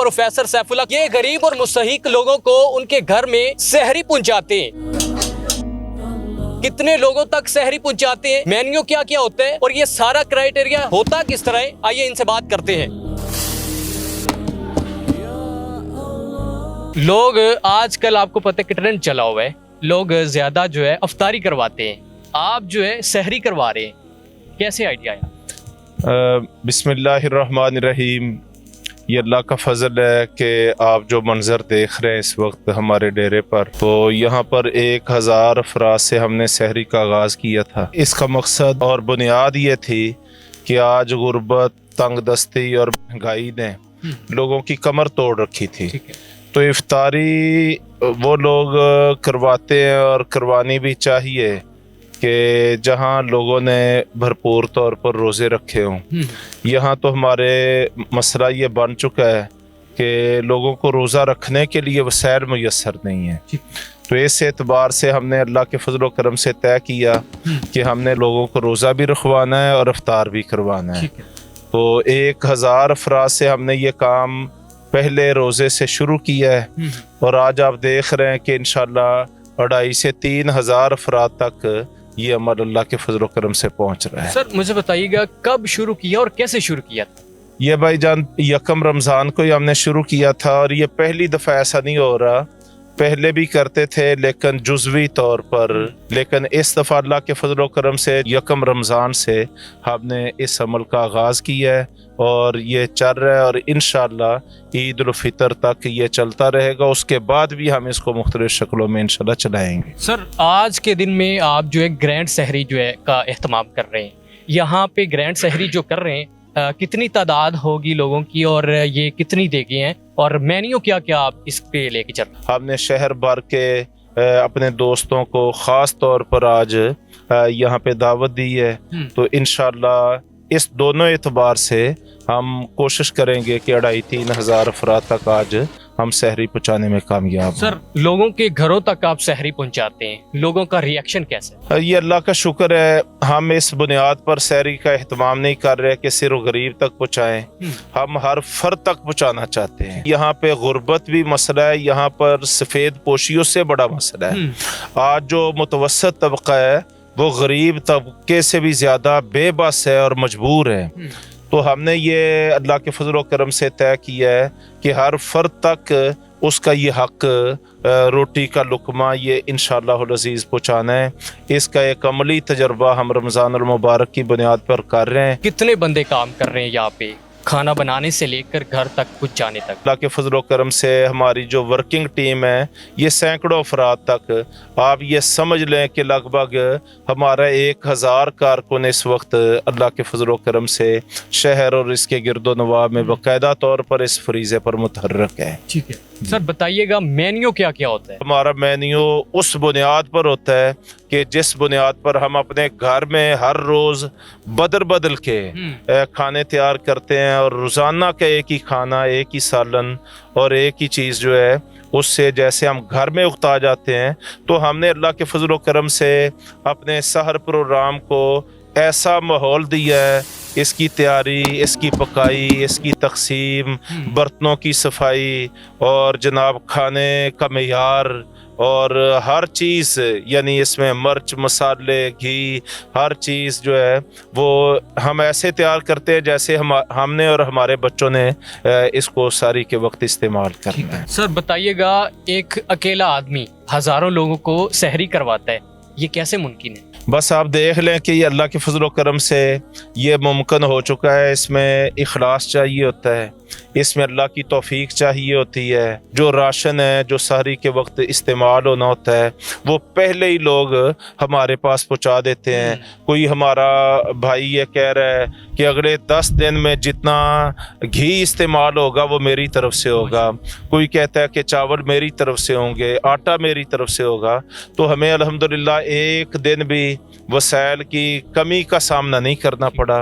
Professor Saifullah, ये गरीब और मुस्तहिक लोगों को उनके घर में सहरी पहुंचाते हैं। कितने लोगों तक सहरी पहुंचाते हैं, मेन्यू क्या क्या होता है और ये सारा क्राइटेरिया होता किस तरह है, आइए इनसे बात करते हैं। लोग आजकल आपको पता है कि ट्रेंड चला हुआ है, लोग ज्यादा जो है अफ्तारी करवाते हैं, आप जो है सहरी करवा रहे हैं, कैसे आइडिया आया? बिस्मिल्लाहिर्रहमानिर्रहीम। ये अल्लाह का फजल है कि आप जो मंजर देख रहे हैं इस वक्त हमारे डेरे पर, तो यहाँ पर 1000 अफराद से हमने सहरी का आगाज़ किया था। इसका मकसद और बुनियाद ये थी कि आज गुर्बत, तंग दस्ती और महंगाई ने लोगों की कमर तोड़ रखी थी, तो इफ्तारी वो लोग करवाते हैं और करवानी भी चाहिए कि जहाँ लोगों ने भरपूर तौर पर रोज़े रखे हों। यहाँ तो हमारे मसला ये बन चुका है कि लोगों को रोज़ा रखने के लिए वसाइल मुयस्सर नहीं है, तो इस एतबार से हमने अल्लाह के फजल व करम से तय किया कि हमने लोगों को रोज़ा भी रखवाना है और इफ्तार भी करवाना है। तो 1000 अफराद से हमने ये काम पहले रोज़े से शुरू किया है और आज आप देख रहे हैं कि इंशाल्लाह 2,500 से 3,000 अफराद तक ये अमल अल्लाह के फजल व करम से पहुंच रहा है। सर मुझे बताइएगा कब शुरू किया और कैसे शुरू किया था? ये भाईजान यकम रमज़ान को ही हमने शुरू किया था और ये पहली दफ़ा ऐसा नहीं हो रहा, पहले भी करते थे लेकिन जुज़वी तौर पर, लेकिन इस दफ़ा अल्लाह के फजल व करम से यकम रमज़ान से हमने इस अमल का आगाज़ किया है और ये चल रहा है और इंशाअल्लाह ईद उल फितर तक ये चलता रहेगा। उसके बाद भी हम इसको मुख्तलिफ शक्लों में इंशाअल्लाह चलाएंगे। सर आज के दिन में आप जो है ग्रैंड सहरी जो है का एहतमाम कर रहे हैं, यहाँ पे ग्रैंड सहरी जो कर रहे हैं कितनी तादाद होगी लोगों की और ये कितनी देगी हैं और मेन्यू क्या क्या आप इस पे लेके चल रहे हैं? हमने शहर भर के अपने दोस्तों को ख़ास तौर पर आज यहाँ पे दावत दी है, तो इंशाअल्लाह इस दोनों एतबार से हम कोशिश करेंगे कि 2,500-3,000 अफराद तक आज हम सहरी पहुँचाने में कामयाब। सर लोगों के घरों तक आप सहरी पहुँचाते हैं, लोगों का रिएक्शन कैसे? ये अल्लाह का शुक्र है, हम इस बुनियाद पर सहरी का एहतमाम नहीं कर रहे कि सिर्फ गरीब तक पहुँचाएं, हम हर फर्द तक पहुँचाना चाहते हैं। यहाँ पे गुर्बत भी मसला है, यहाँ पर सफ़ेद पोशियों से बड़ा मसला है। आज जो मुतवस्सत तबका है वो गरीब तबके से भी ज़्यादा बेबस है और मजबूर है, तो हमने ये अल्लाह के फजल व करम से तय किया है कि हर फर्द तक उसका ये हक रोटी का लुकमा ये इंशाअल्लाह अज़ीज़ पहुँचाना है। इसका एक अमली तजर्बा हम रमज़ान अल मुबारक की बुनियाद पर कर रहे हैं। कितने बंदे काम कर रहे हैं यहाँ पे खाना बनाने से लेकर घर तक पहुँचाने तक? अल्लाह के फजल व करम से हमारी जो वर्किंग टीम है ये सैकड़ों अफराद तक, आप ये समझ लें कि लगभग हमारा 1000 कारकुन इस वक्त अल्लाह के फजल व करम से शहर और इसके गिरदो नवाब में बाकायदा तौर पर इस फरीज़े पर मुतहर्रक है। ठीक है सर बताइएगा मेन्यू क्या क्या होता है? हमारा मेन्यू उस बुनियाद पर होता है कि जिस बुनियाद पर हम अपने घर में हर रोज़ बदल बदल के खाने तैयार करते हैं और रोज़ाना का एक ही खाना, एक ही सालन और एक ही चीज़ जो है उससे जैसे हम घर में उगता जाते हैं, तो हमने अल्लाह के फजल व करम से अपने सहर प्रोग्राम को ऐसा माहौल दिया है, इसकी तैयारी, इसकी पकाई, इसकी तकसीम, बर्तनों की सफाई और जनाब खाने का मेयार और हर चीज़, यानी इसमें मिर्च, मसाले, घी, हर चीज़ जो है वो हम ऐसे तैयार करते हैं जैसे हमने और हमारे बच्चों ने इसको सारी के वक्त इस्तेमाल करना है। सर बताइएगा एक अकेला आदमी हज़ारों लोगों को सहरी करवाता है, ये कैसे मुमकिन है? बस आप देख लें कि ये अल्लाह के फजल व करम से ये मुमकिन हो चुका है। इसमें इखलास चाहिए होता है, इसमें अल्लाह की तौफीक चाहिए होती है। जो राशन है जो सहरी के वक्त इस्तेमाल होना होता है वो पहले ही लोग हमारे पास पहुंचा देते हैं। कोई हमारा भाई ये कह रहा है कि अगले 10 दिन में जितना घी इस्तेमाल होगा वो मेरी तरफ से होगा, कोई कहता है कि चावल मेरी तरफ से होंगे, आटा मेरी तरफ से होगा। तो हमें अल्हम्दुलिल्लाह एक दिन भी वसाइल की कमी का सामना नहीं करना पड़ा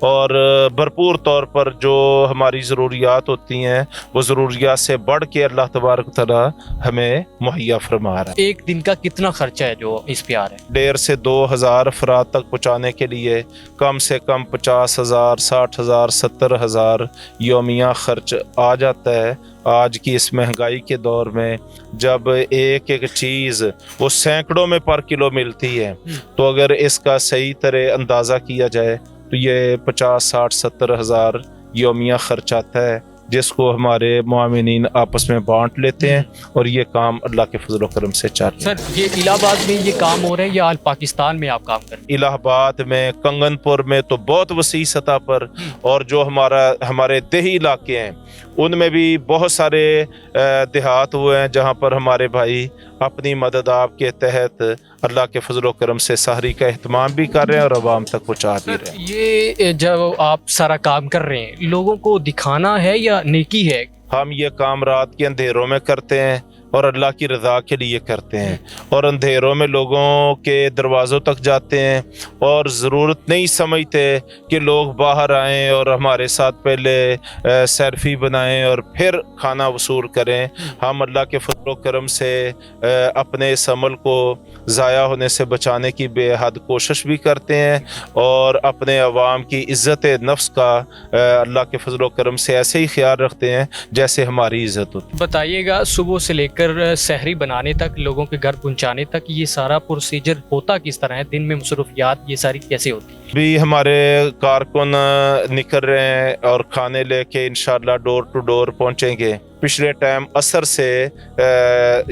और भरपूर तौर पर जो हमारी ज़रूरियात होती हैं वो ज़रूरियात से बढ़ के अल्लाह तबारक तआला हमें मुहैया फरमा रहा है। एक दिन का कितना खर्चा है जो इस पे आ रहा है? 1,500 से 2,000 अफराद तक पहुँचाने के लिए कम से कम 50,000, 60,000, 70,000 यौमिया खर्च आ जाता है। आज की इस महंगाई के दौर में जब एक एक चीज़ वो सैकड़ों में पर किलो मिलती है, तो अगर इसका सही तरह अंदाज़ा किया जाए तो ये 50, 60, 70,000 यौमिया खर्च आता है, जिसको हमारे मुआमिनीन आपस में बांट लेते हैं और ये काम अल्लाह के फजल व करम से चल रहा है। सर, ये इलाहाबाद में ये काम हो रहा है या ऑल पाकिस्तान में आप काम कर रहे हैं? इलाहाबाद में, कंगनपुर में तो बहुत वसी सतह पर, और जो हमारे देही इलाके हैं उनमें भी बहुत सारे देहात हुए हैं जहाँ पर हमारे भाई अपनी मदद आपके तहत अल्लाह के फजल व करम से सहरी का एहतमाम भी कर रहे हैं और आवाम तक पहुँचा भी रहे हैं। ये जब आप सारा काम कर रहे हैं, लोगों को दिखाना है या नेकी है? हम ये काम रात के अंधेरों में करते हैं और अल्लाह की रज़ा के लिए करते हैं, और अंधेरों में लोगों के दरवाज़ों तक जाते हैं और ज़रूरत नहीं समझते कि लोग बाहर आएँ और हमारे साथ पहले सेल्फी बनाएं और फिर खाना वसूल करें। हम अल्लाह के फज़ल व करम से अपने इस अमल को ज़ाया होने से बचाने की बेहद कोशिश भी करते हैं और अपने अवाम की इज़्ज़त नफ्स का अल्लाह के फज़ल व करम से ऐसे ही ख्याल रखते हैं जैसे हमारी इज़्ज़त होती है। बताइएगा, सुबह से लेकर सहरी बनाने तक, लोगों के घर पहुंचाने तक ये सारा प्रोसीजर होता किस तरह है? दिन में मसरूफियात ये सारी कैसे होती है? भी हमारे कारकुन निकल रहे हैं और खाने लेके इंशाल्लाह डोर टू डोर पहुंचेंगे। पिछले टाइम असर से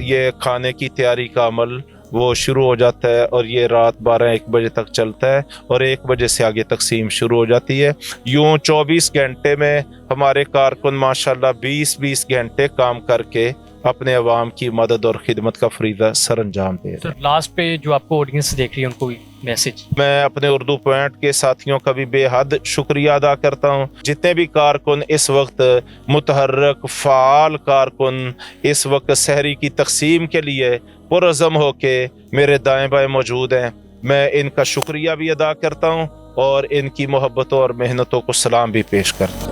ये खाने की तैयारी का अमल वो शुरू हो जाता है और ये रात 12-1 बजे तक चलता है और 1 बजे से आगे तकसीम शुरू हो जाती है। यूँ 24 घंटे में हमारे कारकुन माशाल्लाह 20-20 घंटे काम करके अपने अवाम की मदद और खिदमत का फरीदा सर अंजाम दे रहे हैं। लास्ट पे जो आपको ऑडियंस देख रही है उनको भी मैसेज? मैं अपने उर्दू पॉइंट के साथियों का भी बेहद शुक्रिया अदा करता हूँ। जितने भी कारकुन इस वक्त मुतहर्रक फ़ाल कारकुन इस वक्त सहरी की तकसीम के लिए पुरअज़म होके मेरे दाएं बाएं मौजूद हैं, मैं इनका शुक्रिया भी अदा करता हूँ और इनकी मोहब्बतों और मेहनतों को सलाम भी पेश करता हूँ।